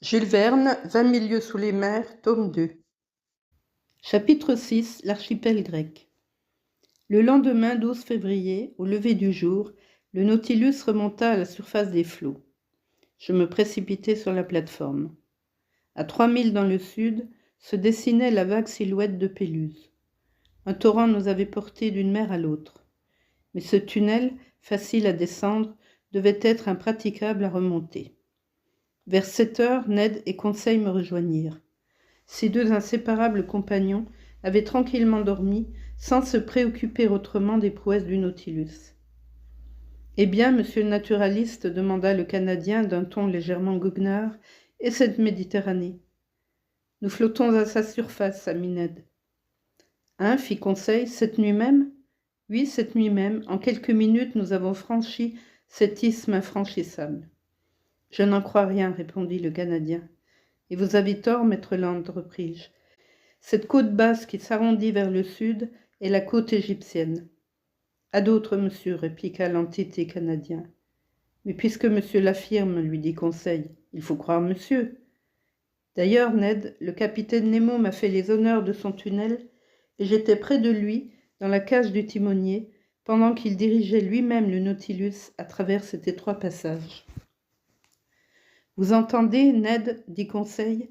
Jules Verne, 20 000 lieues sous les mers, tome 2. Chapitre 6. L'archipel grec. Le lendemain 12 février, au lever du jour, le Nautilus remonta à la surface des flots. Je me précipitai sur la plateforme. À 3 milles dans le sud, se dessinait la vague silhouette de Péluse. Un torrent nous avait portés d'une mer à l'autre. Mais ce tunnel, facile à descendre, devait être impraticable à remonter. Vers 7 heures, Ned et Conseil me rejoignirent. Ces deux inséparables compagnons avaient tranquillement dormi, sans se préoccuper autrement des prouesses du Nautilus. « Eh bien, monsieur le naturaliste, demanda le Canadien d'un ton légèrement goguenard, « et cette Méditerranée ?» « Nous flottons à sa surface, ami Ned. »« Hein, fit Conseil, cette nuit même ?»« Oui, cette nuit même. En quelques minutes, nous avons franchi cet isthme infranchissable. »« Je n'en crois rien, répondit le Canadien. »« Et vous avez tort, maître Land, repris-je. Cette côte basse qui s'arrondit vers le sud est la côte égyptienne. »« À d'autres, monsieur, répliqua l'entité canadien. »« Mais puisque monsieur l'affirme, lui dit Conseil, il faut croire monsieur. » D'ailleurs, Ned, le capitaine Nemo m'a fait les honneurs de son tunnel, et j'étais près de lui, dans la cage du timonier, pendant qu'il dirigeait lui-même le Nautilus à travers cet étroit passage. « Vous entendez, Ned, dit Conseil.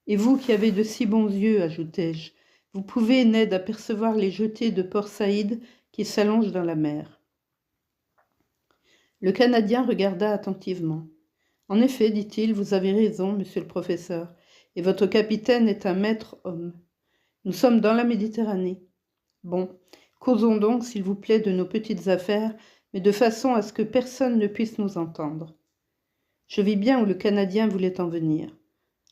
Et vous qui avez de si bons yeux, ajoutai-je, vous pouvez, Ned, apercevoir les jetées de Port Saïd qui s'allongent dans la mer. » Le Canadien regarda attentivement. « En effet, dit-il, vous avez raison, monsieur le professeur, et votre capitaine est un maître homme. Nous sommes dans la Méditerranée. Bon, causons donc, s'il vous plaît, de nos petites affaires, mais de façon à ce que personne ne puisse nous entendre. » Je vis bien où le Canadien voulait en venir.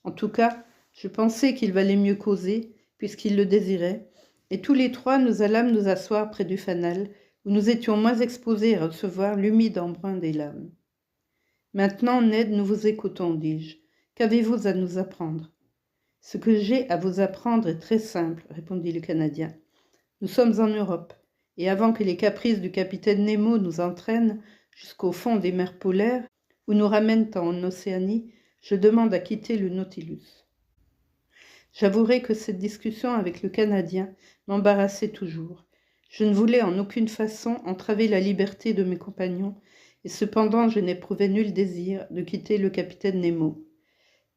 En tout cas, je pensais qu'il valait mieux causer, puisqu'il le désirait, et tous les trois nous allâmes nous asseoir près du fanal, où nous étions moins exposés à recevoir l'humide embrun des lames. « Maintenant, Ned, nous vous écoutons, dis-je. Qu'avez-vous à nous apprendre ?»« Ce que j'ai à vous apprendre est très simple, répondit le Canadien. Nous sommes en Europe, et avant que les caprices du capitaine Nemo nous entraînent jusqu'au fond des mers polaires, ou nous ramènent en Océanie, je demande à quitter le Nautilus. » J'avouerai que cette discussion avec le Canadien m'embarrassait toujours. Je ne voulais en aucune façon entraver la liberté de mes compagnons, et cependant je n'éprouvais nul désir de quitter le capitaine Nemo.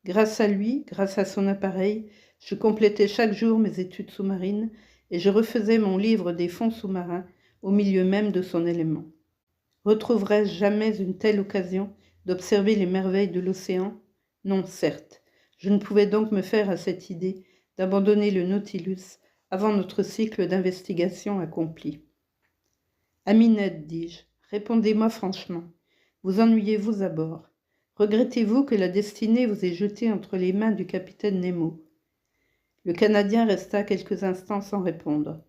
Grâce à lui, grâce à son appareil, je complétais chaque jour mes études sous-marines, et je refaisais mon livre des fonds sous-marins au milieu même de son élément. Retrouverais-je jamais une telle occasion d'observer les merveilles de l'océan ? Non, certes. Je ne pouvais donc me faire à cette idée d'abandonner le Nautilus avant notre cycle d'investigation accompli. « Ami Ned, dis-je, répondez-moi franchement. Vous ennuyez-vous à bord ? Regrettez-vous que la destinée vous ait jeté entre les mains du capitaine Nemo ?» Le Canadien resta quelques instants sans répondre.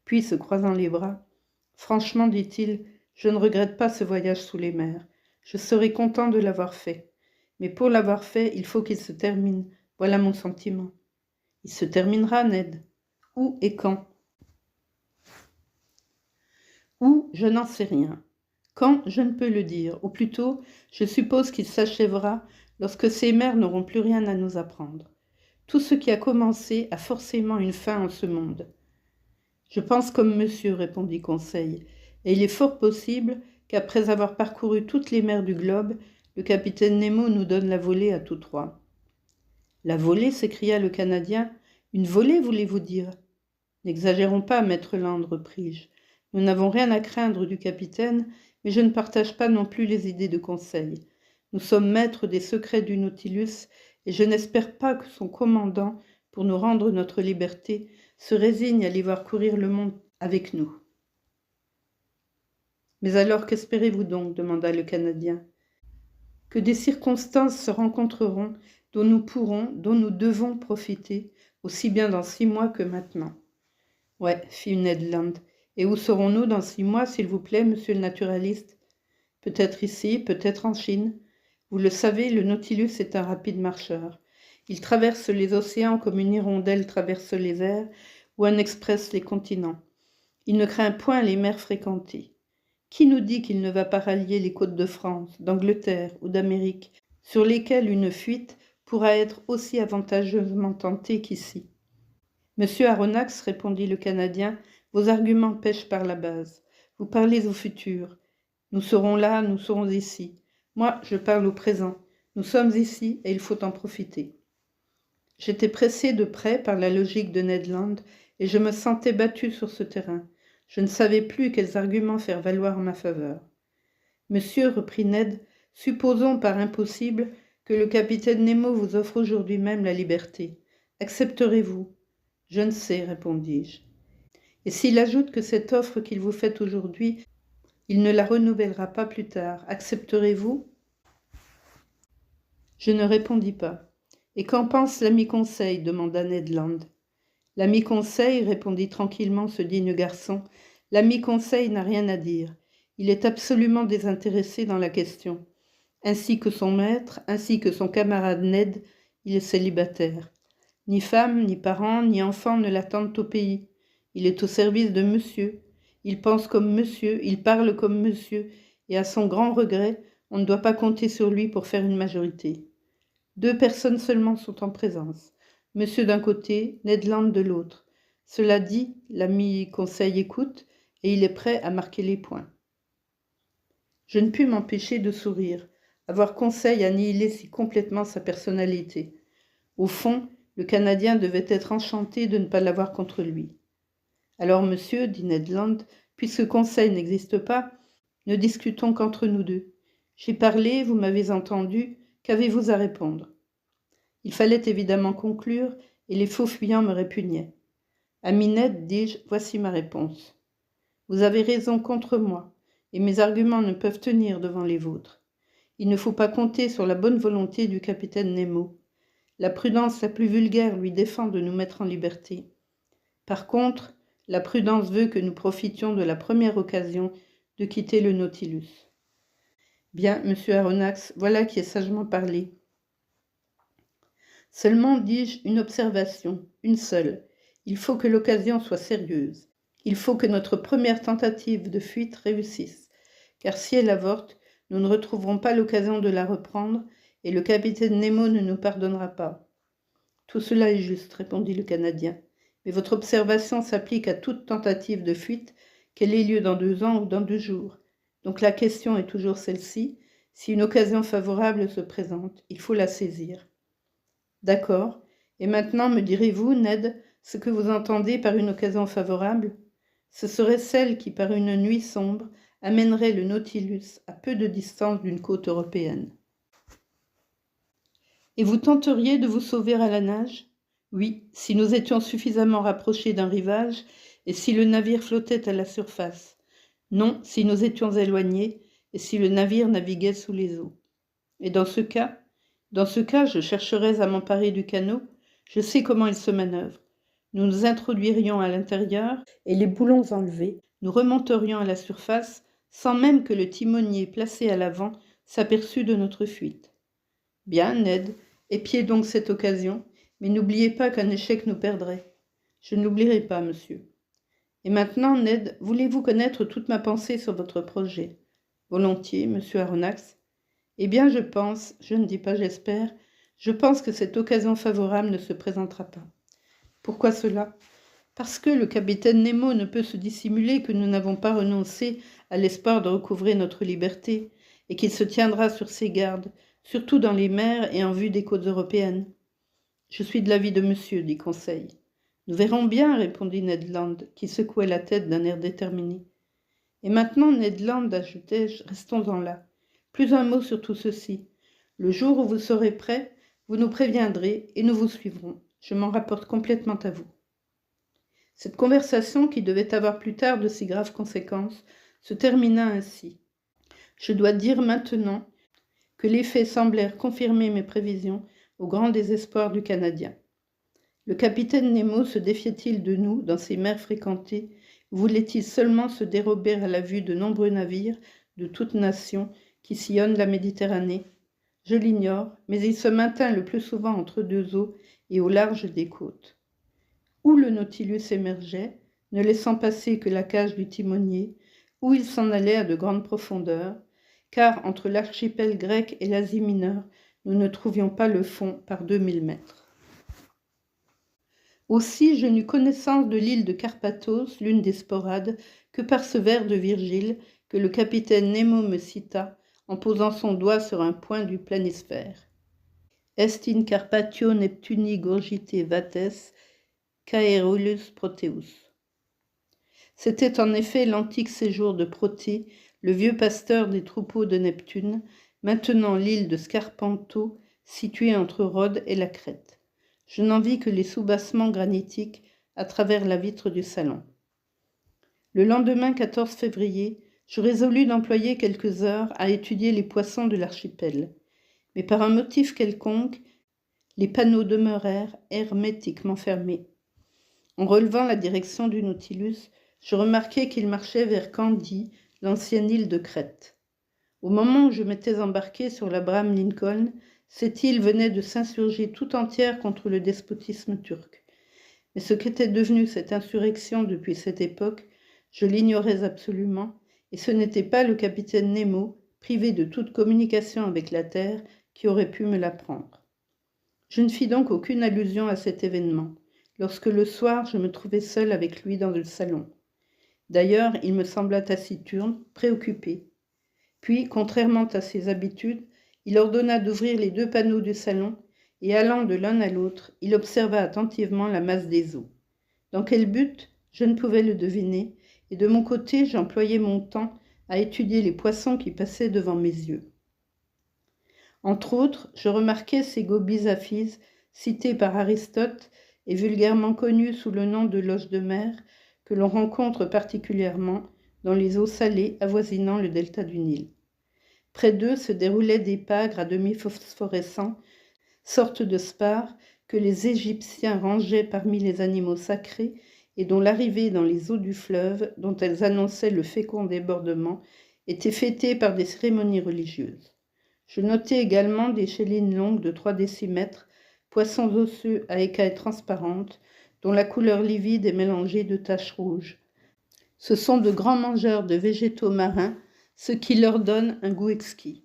Puis, se croisant les bras, « Franchement, dit-il, je ne regrette pas ce voyage sous les mers. Je serais content de l'avoir fait. Mais pour l'avoir fait, il faut qu'il se termine. Voilà mon sentiment. » « Il se terminera, Ned. Où et quand ? » « Où, je n'en sais rien. Quand, je ne peux le dire. Ou plutôt, je suppose qu'il s'achèvera lorsque ces mers n'auront plus rien à nous apprendre. Tout ce qui a commencé a forcément une fin en ce monde. »« Je pense comme monsieur, répondit Conseil, et il est fort possible qu'après avoir parcouru toutes les mers du globe, le capitaine Nemo nous donne la volée à tous trois. »« La volée » s'écria le Canadien. « Une volée, voulez-vous dire ? » ?»« N'exagérons pas, maître Land, repris-je. Nous n'avons rien à craindre du capitaine, mais je ne partage pas non plus les idées de Conseil. Nous sommes maîtres des secrets du Nautilus, et je n'espère pas que son commandant, pour nous rendre notre liberté, se résigne à les voir courir le monde avec nous. »« Mais alors qu'espérez-vous donc ? Demanda le Canadien. »« Que des circonstances se rencontreront dont nous pourrons, dont nous devons profiter, aussi bien dans 6 mois que maintenant. »« Ouais, fit Ned Land. Et où serons-nous dans 6 mois, s'il vous plaît, monsieur le naturaliste ? Peut-être ici, peut-être en Chine. Vous le savez, le Nautilus est un rapide marcheur. Il traverse les océans comme une hirondelle traverse les airs ou un express les continents. Il ne craint point les mers fréquentées. Qui nous dit qu'il ne va pas rallier les côtes de France, d'Angleterre ou d'Amérique, sur lesquelles une fuite pourra être aussi avantageusement tenté qu'ici. Monsieur Aronnax, répondit le Canadien, vos arguments pêchent par la base. Vous parlez au futur. Nous serons là, nous serons ici. Moi, je parle au présent. Nous sommes ici et il faut en profiter. J'étais pressé de près par la logique de Ned Land et je me sentais battu sur ce terrain. Je ne savais plus quels arguments faire valoir en ma faveur. Monsieur, reprit Ned, supposons par impossible que le capitaine Nemo vous offre aujourd'hui même la liberté. Accepterez-vous ? Je ne sais, répondis-je. Et s'il ajoute que cette offre qu'il vous fait aujourd'hui, il ne la renouvellera pas plus tard, accepterez-vous ? Je ne répondis pas. Et qu'en pense l'ami Conseil ? demanda Ned Land. L'ami Conseil, répondit tranquillement ce digne garçon, l'ami Conseil n'a rien à dire. Il est absolument désintéressé dans la question. Ainsi que son maître, ainsi que son camarade Ned, il est célibataire. Ni femme, ni parents, ni enfants ne l'attendent au pays. Il est au service de monsieur. Il pense comme monsieur, il parle comme monsieur, et à son grand regret, on ne doit pas compter sur lui pour faire une majorité. 2 personnes seulement sont en présence. Monsieur d'un côté, Ned Land de l'autre. Cela dit, l'ami Conseil écoute, et il est prêt à marquer les points. Je ne pus m'empêcher de sourire. Avoir Conseil annihilé si complètement sa personnalité. Au fond, le Canadien devait être enchanté de ne pas l'avoir contre lui. Alors, monsieur, dit Ned Land, puisque Conseil n'existe pas, ne discutons qu'entre nous deux. J'ai parlé, vous m'avez entendu, qu'avez-vous à répondre ? Il fallait évidemment conclure, et les faux fuyants me répugnaient. Ami Ned, dis-je, voici ma réponse. Vous avez raison contre moi, et mes arguments ne peuvent tenir devant les vôtres. Il ne faut pas compter sur la bonne volonté du capitaine Nemo. La prudence la plus vulgaire lui défend de nous mettre en liberté. Par contre, la prudence veut que nous profitions de la première occasion de quitter le Nautilus. Bien, monsieur Aronnax, voilà qui est sagement parlé. Seulement, dis-je, une observation, une seule. Il faut que l'occasion soit sérieuse. Il faut que notre première tentative de fuite réussisse, car si elle avorte, nous ne retrouverons pas l'occasion de la reprendre et le capitaine Nemo ne nous pardonnera pas. Tout cela est juste, répondit le Canadien, mais votre observation s'applique à toute tentative de fuite, qu'elle ait lieu dans 2 ans ou dans 2 jours. Donc la question est toujours celle-ci, si une occasion favorable se présente, il faut la saisir. D'accord, et maintenant me direz-vous, Ned, ce que vous entendez par une occasion favorable ? Ce serait celle qui, par une nuit sombre, amènerait le Nautilus à peu de distance d'une côte européenne. Et vous tenteriez de vous sauver à la nage ? Oui, si nous étions suffisamment rapprochés d'un rivage et si le navire flottait à la surface. Non, si nous étions éloignés et si le navire naviguait sous les eaux. Et dans ce cas, je chercherais à m'emparer du canot. Je sais comment il se manœuvre. Nous nous introduirions à l'intérieur et les boulons enlevés, nous remonterions à la surface sans même que le timonier placé à l'avant s'aperçût de notre fuite. Bien, Ned, épiez donc cette occasion, mais n'oubliez pas qu'un échec nous perdrait. Je n'oublierai pas, monsieur. Et maintenant, Ned, voulez-vous connaître toute ma pensée sur votre projet ? Volontiers, monsieur Aronnax. Eh bien, je ne dis pas j'espère, je pense que cette occasion favorable ne se présentera pas. Pourquoi cela ? Parce que le capitaine Nemo ne peut se dissimuler que nous n'avons pas renoncé à l'espoir de recouvrer notre liberté et qu'il se tiendra sur ses gardes, surtout dans les mers et en vue des côtes européennes. Je suis de l'avis de monsieur, dit Conseil. Nous verrons bien, répondit Ned Land, qui secouait la tête d'un air déterminé. Et maintenant, Ned Land, ajoutai-je, restons-en là. Plus un mot sur tout ceci. Le jour où vous serez prêt, vous nous préviendrez et nous vous suivrons. Je m'en rapporte complètement à vous. Cette conversation, qui devait avoir plus tard de si graves conséquences, se termina ainsi. Je dois dire maintenant que les faits semblèrent confirmer mes prévisions au grand désespoir du Canadien. Le capitaine Nemo se défiait-il de nous dans ces mers fréquentées? Voulait-il seulement se dérober à la vue de nombreux navires de toutes nations qui sillonnent la Méditerranée? Je l'ignore, mais il se maintint le plus souvent entre 2 eaux et au large des côtes. Où le Nautilus émergeait, ne laissant passer que la cage du timonier, où il s'en allait à de grandes profondeurs, car entre l'archipel grec et l'Asie mineure, nous ne trouvions pas le fond par 2000 mètres. Aussi, je n'eus connaissance de l'île de Carpathos, l'une des Sporades, que par ce vers de Virgile que le capitaine Nemo me cita en posant son doigt sur un point du planisphère. Est in Carpatio Neptuni gurgite vates, caerulus Proteus. C'était en effet l'antique séjour de Protée, le vieux pasteur des troupeaux de Neptune, maintenant l'île de Scarpanto, située entre Rhodes et la Crète. Je n'en vis que les soubassements granitiques à travers la vitre du salon. Le lendemain 14 février, je résolus d'employer quelques heures à étudier les poissons de l'archipel. Mais par un motif quelconque, les panneaux demeurèrent hermétiquement fermés. En relevant la direction du Nautilus, je remarquai qu'il marchait vers Candie, l'ancienne île de Crète. Au moment où je m'étais embarqué sur l'Abraham Lincoln, cette île venait de s'insurger tout entière contre le despotisme turc. Mais ce qu'était devenue cette insurrection depuis cette époque, je l'ignorais absolument, et ce n'était pas le capitaine Nemo, privé de toute communication avec la Terre, qui aurait pu me l'apprendre. Je ne fis donc aucune allusion à cet événement, lorsque le soir je me trouvai seul avec lui dans le salon. D'ailleurs, il me sembla taciturne, préoccupé. Puis, contrairement à ses habitudes, il ordonna d'ouvrir les 2 panneaux du salon, et allant de l'un à l'autre, il observa attentivement la masse des eaux. Dans quel but, je ne pouvais le deviner, et de mon côté, j'employais mon temps à étudier les poissons qui passaient devant mes yeux. Entre autres, je remarquai ces gobies aphyses, cités par Aristote et vulgairement connus sous le nom de loches de mer, que l'on rencontre particulièrement dans les eaux salées avoisinant le delta du Nil. Près d'eux se déroulaient des pagres à demi phosphorescents, sortes de spares que les Égyptiens rangeaient parmi les animaux sacrés et dont l'arrivée dans les eaux du fleuve, dont elles annonçaient le fécond débordement, était fêtée par des cérémonies religieuses. Je notai également des chélines longues de 3 décimètres, poissons osseux à écailles transparentes, dont la couleur livide est mélangée de taches rouges. Ce sont de grands mangeurs de végétaux marins, ce qui leur donne un goût exquis.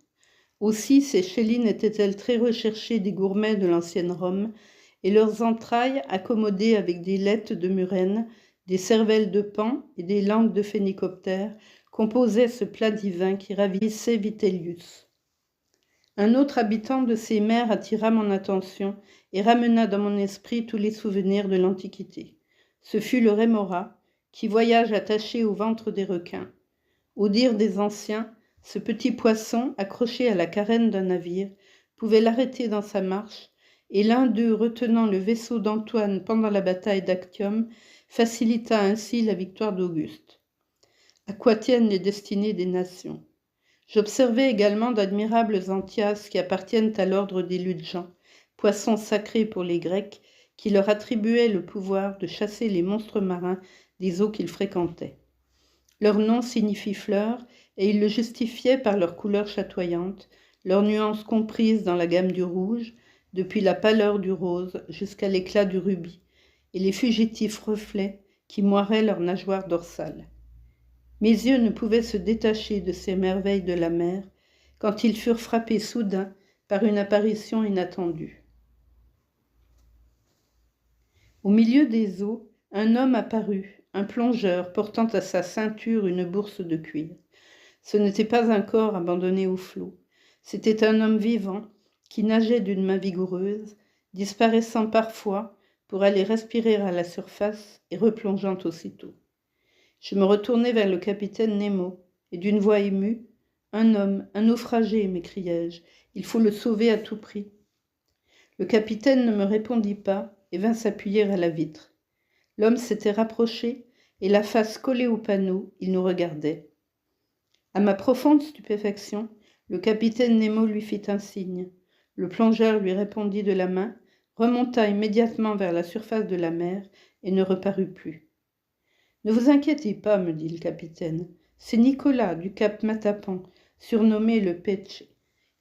Aussi, ces chélines étaient-elles très recherchées des gourmets de l'ancienne Rome, et leurs entrailles, accommodées avec des laites de murène, des cervelles de paon et des langues de phénicoptère, composaient ce plat divin qui ravissait Vitellius. Un autre habitant de ces mers attira mon attention et ramena dans mon esprit tous les souvenirs de l'Antiquité. Ce fut le rémora, qui voyage attaché au ventre des requins. Au dire des anciens, ce petit poisson, accroché à la carène d'un navire, pouvait l'arrêter dans sa marche, et l'un d'eux, retenant le vaisseau d'Antoine pendant la bataille d'Actium, facilita ainsi la victoire d'Auguste. À quoi tiennent les destinées des nations? J'observai également d'admirables anthias qui appartiennent à l'ordre des ludgens, poissons sacrés pour les Grecs, qui leur attribuaient le pouvoir de chasser les monstres marins des eaux qu'ils fréquentaient. Leur nom signifie fleur, et ils le justifiaient par leur couleur chatoyante, leurs nuances comprises dans la gamme du rouge, depuis la pâleur du rose jusqu'à l'éclat du rubis, et les fugitifs reflets qui moiraient leurs nageoires dorsales. Mes yeux ne pouvaient se détacher de ces merveilles de la mer quand ils furent frappés soudain par une apparition inattendue. Au milieu des eaux, un homme apparut, un plongeur portant à sa ceinture une bourse de cuir. Ce n'était pas un corps abandonné au flot, c'était un homme vivant qui nageait d'une main vigoureuse, disparaissant parfois pour aller respirer à la surface et replongeant aussitôt. Je me retournai vers le capitaine Nemo, et d'une voix émue, « Un homme, un naufragé, m'écriai-je, il faut le sauver à tout prix. » Le capitaine ne me répondit pas et vint s'appuyer à la vitre. L'homme s'était rapproché, et la face collée au panneau, il nous regardait. À ma profonde stupéfaction, le capitaine Nemo lui fit un signe. Le plongeur lui répondit de la main, remonta immédiatement vers la surface de la mer et ne reparut plus. « Ne vous inquiétez pas, me dit le capitaine. C'est Nicolas du cap Matapan, surnommé le Pêche.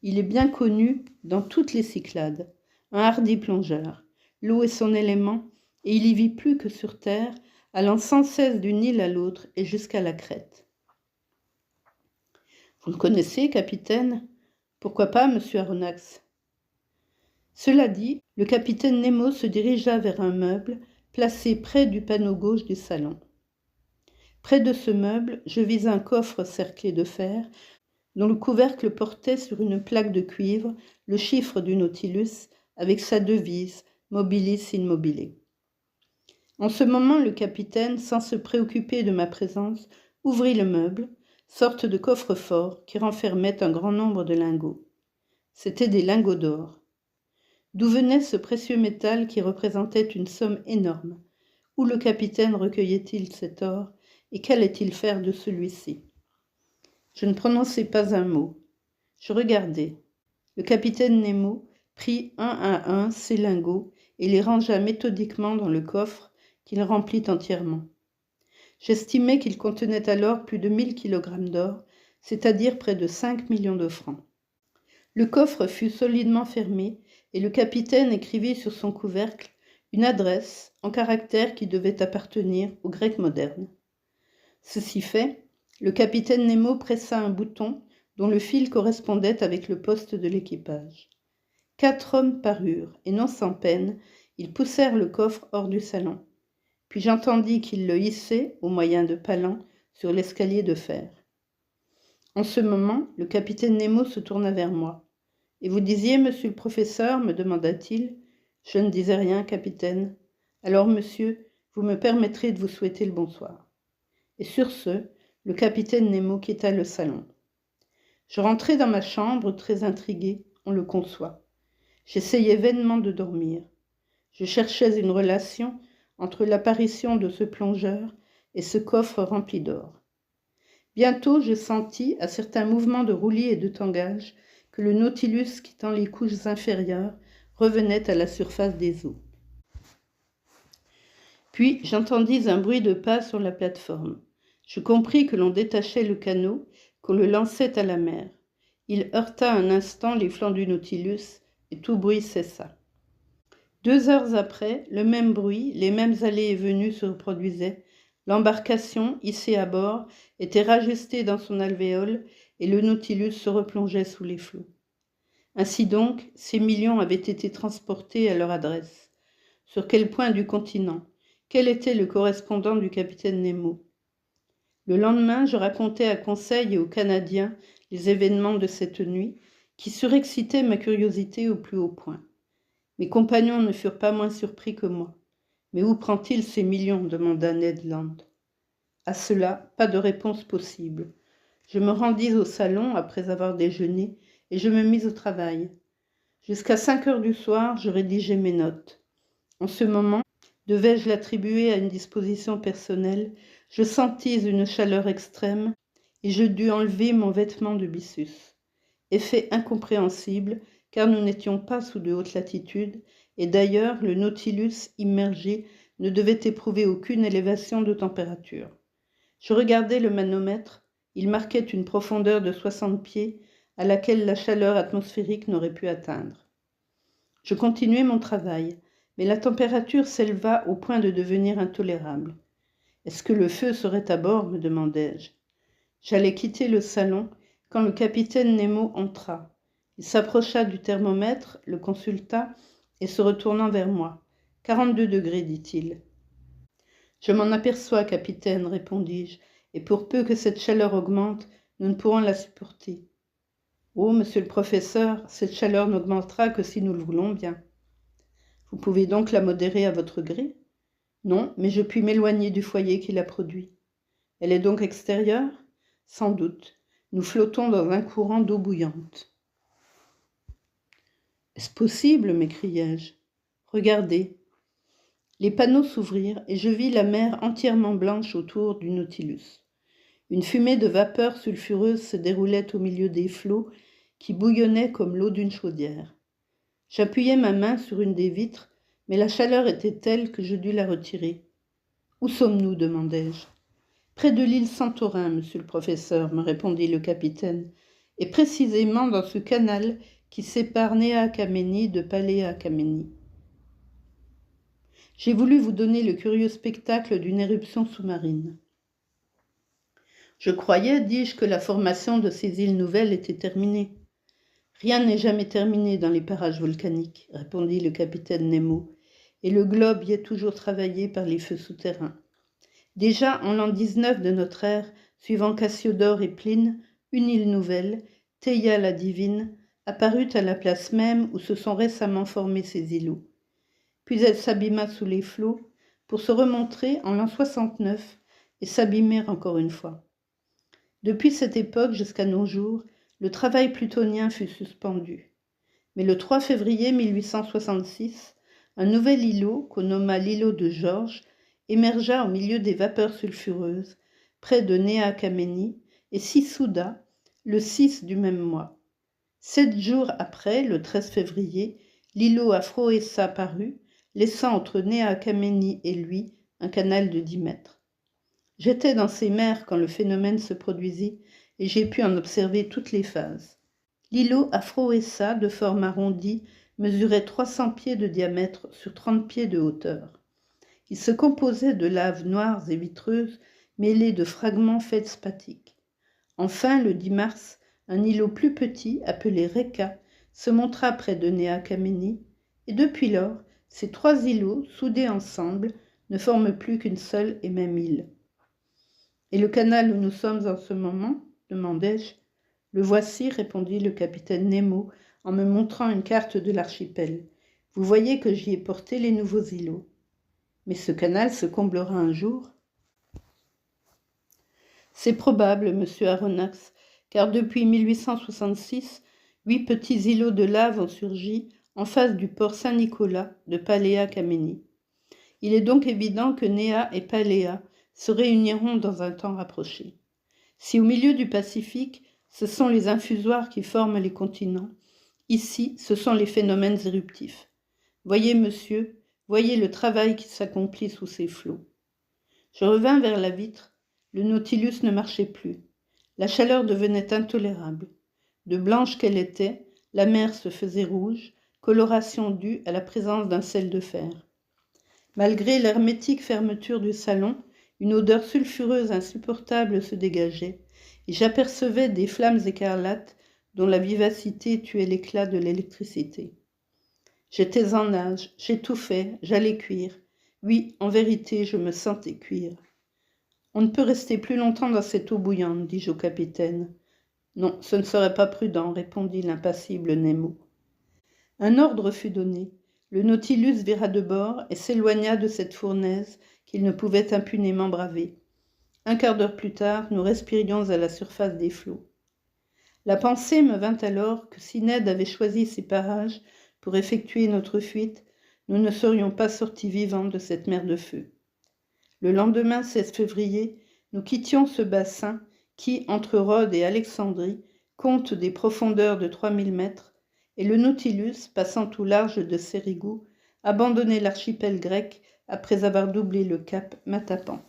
Il est bien connu dans toutes les Cyclades. Un hardi plongeur. L'eau est son élément, et il y vit plus que sur terre, allant sans cesse d'une île à l'autre et jusqu'à la Crète. » « Vous le connaissez, capitaine ? Pourquoi pas, monsieur Aronnax ? Cela dit, le capitaine Nemo se dirigea vers un meuble placé près du panneau gauche du salon. Près de ce meuble, je vis un coffre cerclé de fer dont le couvercle portait sur une plaque de cuivre le chiffre du Nautilus avec sa devise « Mobilis in mobile ». En ce moment, le capitaine, sans se préoccuper de ma présence, ouvrit le meuble, sorte de coffre-fort qui renfermait un grand nombre de lingots. C'étaient des lingots d'or. D'où venait ce précieux métal qui représentait une somme énorme? Où le capitaine recueillait-il cet or et qu'allait-il faire de celui-ci? Je ne prononçai pas un mot. Je regardais. Le capitaine Nemo prit un à un ces lingots et les rangea méthodiquement dans le coffre qu'il remplit entièrement. J'estimais qu'il contenait alors plus de 1000 kilogrammes d'or, c'est-à-dire près de 5 millions de francs. Le coffre fut solidement fermé et le capitaine écrivit sur son couvercle une adresse en caractères qui devait appartenir au grec moderne. Ceci fait, le capitaine Nemo pressa un bouton dont le fil correspondait avec le poste de l'équipage. 4 hommes parurent, et non sans peine, ils poussèrent le coffre hors du salon. Puis j'entendis qu'ils le hissaient, au moyen de palans, sur l'escalier de fer. En ce moment, le capitaine Nemo se tourna vers moi. « Et vous disiez, monsieur le professeur, me demanda-t-il. Je ne disais rien, capitaine. Alors, monsieur, vous me permettrez de vous souhaiter le bonsoir. Et sur ce, le capitaine Nemo quitta le salon. Je rentrai dans ma chambre, très intrigué, on le conçoit. J'essayais vainement de dormir. Je cherchais une relation entre l'apparition de ce plongeur et ce coffre rempli d'or. Bientôt, je sentis, à certains mouvements de roulis et de tangage, que le Nautilus, quittant les couches inférieures, revenait à la surface des eaux. Puis j'entendis un bruit de pas sur la plateforme. Je compris que l'on détachait le canot, qu'on le lançait à la mer. Il heurta un instant les flancs du Nautilus et tout bruit cessa. 2 heures après, le même bruit, les mêmes allées et venues se reproduisaient. L'embarcation, hissée à bord, était rajustée dans son alvéole et le Nautilus se replongeait sous les flots. Ainsi donc, ces millions avaient été transportés à leur adresse. Sur quel point du continent? Quel était le correspondant du capitaine Nemo? Le lendemain, je racontai à Conseil et aux Canadiens les événements de cette nuit, qui surexcitaient ma curiosité au plus haut point. Mes compagnons ne furent pas moins surpris que moi. « Mais où prend-il ces millions » demanda Ned Land. À cela, pas de réponse possible. Je me rendis au salon après avoir déjeuné et je me mis au travail. Jusqu'à 5 heures du soir, je rédigeais mes notes. En ce moment, devais-je l'attribuer à une disposition personnelle, je sentis une chaleur extrême et je dus enlever mon vêtement de byssus. Effet incompréhensible, car nous n'étions pas sous de hautes latitudes, et d'ailleurs le Nautilus immergé ne devait éprouver aucune élévation de température. Je regardai le manomètre, il marquait une profondeur de 60 pieds à laquelle la chaleur atmosphérique n'aurait pu atteindre. Je continuai mon travail, mais la température s'éleva au point de devenir intolérable. « Est-ce que le feu serait à bord » me demandai-je. J'allais quitter le salon quand le capitaine Nemo entra. Il s'approcha du thermomètre, le consulta et se retournant vers moi. « 42 degrés, dit-il. »« Je m'en aperçois, capitaine, répondis-je, et pour peu que cette chaleur augmente, nous ne pourrons la supporter. »« Oh, monsieur le professeur, cette chaleur n'augmentera que si nous le voulons bien. »« Vous pouvez donc la modérer à votre gré ? » ?»« Non, mais je puis m'éloigner du foyer qui la produit. »« Elle est donc extérieure ? » ?»« Sans doute. Nous flottons dans un courant d'eau bouillante. »« Est-ce possible ?» m'écriai-je. « Regardez. » Les panneaux s'ouvrirent et je vis la mer entièrement blanche autour du Nautilus. Une fumée de vapeur sulfureuse se déroulait au milieu des flots qui bouillonnaient comme l'eau d'une chaudière. J'appuyai ma main sur une des vitres, mais la chaleur était telle que je dus la retirer. « Où sommes-nous » demandai-je. « Près de l'île Santorin, monsieur le professeur, » me répondit le capitaine, « et précisément dans ce canal qui sépare Néa Kamenni de Paléa Kamenni. J'ai voulu vous donner le curieux spectacle d'une éruption sous-marine. Je croyais, dis-je, que la formation de ces îles nouvelles était terminée. Rien n'est jamais terminé dans les parages volcaniques, répondit le capitaine Nemo, et le globe y est toujours travaillé par les feux souterrains. Déjà en l'an 19 de notre ère, suivant Cassiodore et Pline, une île nouvelle, Theia la divine, apparut à la place même où se sont récemment formés ces îlots. Puis elle s'abîma sous les flots pour se remontrer en l'an 69 et s'abîmer encore une fois. Depuis cette époque jusqu'à nos jours, le travail plutonien fut suspendu. Mais le 3 février 1866, un nouvel îlot, qu'on nomma l'îlot de Georges, émergea au milieu des vapeurs sulfureuses, près de Néa Kamenni, et s'y souda le 6 du même mois. 7 jours après, le 13 février, l'îlot Aphroessa parut, laissant entre Néa Kamenni et lui un canal de 10 mètres. J'étais dans ces mers quand le phénomène se produisit et j'ai pu en observer toutes les phases. L'îlot Aphroessa, de forme arrondie, mesurait 300 pieds de diamètre sur 30 pieds de hauteur. Il se composait de laves noires et vitreuses mêlées de fragments feldspathiques. Enfin, le 10 mars, un îlot plus petit, appelé Reka, se montra près de Néa Kamenni, et depuis lors, ces 3 îlots, soudés ensemble, ne forment plus qu'une seule et même île. « Et le canal où nous sommes en ce moment ?» demandai-je. « Le voici, répondit le capitaine Nemo en me montrant une carte de l'archipel. Vous voyez que j'y ai porté les nouveaux îlots. Mais ce canal se comblera un jour. C'est probable, monsieur Aronnax, car depuis 1866, 8 petits îlots de lave ont surgi en face du port Saint-Nicolas de Paléa Kamenni. Il est donc évident que Néa et Paléa se réuniront dans un temps rapproché. Si au milieu du Pacifique, ce sont les infusoires qui forment les continents, ici, ce sont les phénomènes éruptifs. Voyez, monsieur, voyez le travail qui s'accomplit sous ces flots. Je revins vers la vitre. Le Nautilus ne marchait plus. La chaleur devenait intolérable. De blanche qu'elle était, la mer se faisait rouge, coloration due à la présence d'un sel de fer. Malgré l'hermétique fermeture du salon, une odeur sulfureuse insupportable se dégageait, et j'apercevais des flammes écarlates dont la vivacité tuait l'éclat de l'électricité. J'étais en nage, j'étouffais, j'allais cuire. Oui, en vérité, je me sentais cuire. On ne peut rester plus longtemps dans cette eau bouillante, dis-je au capitaine. Non, ce ne serait pas prudent, répondit l'impassible Nemo. Un ordre fut donné. Le Nautilus vira de bord et s'éloigna de cette fournaise qu'il ne pouvait impunément braver. Un quart d'heure plus tard, nous respirions à la surface des flots. La pensée me vint alors que si Ned avait choisi ces parages pour effectuer notre fuite, nous ne serions pas sortis vivants de cette mer de feu. Le lendemain 16 février, nous quittions ce bassin qui, entre Rhodes et Alexandrie, compte des profondeurs de 3000 mètres, et le Nautilus, passant au large de Sérigou, abandonnait l'archipel grec après avoir doublé le cap Matapan.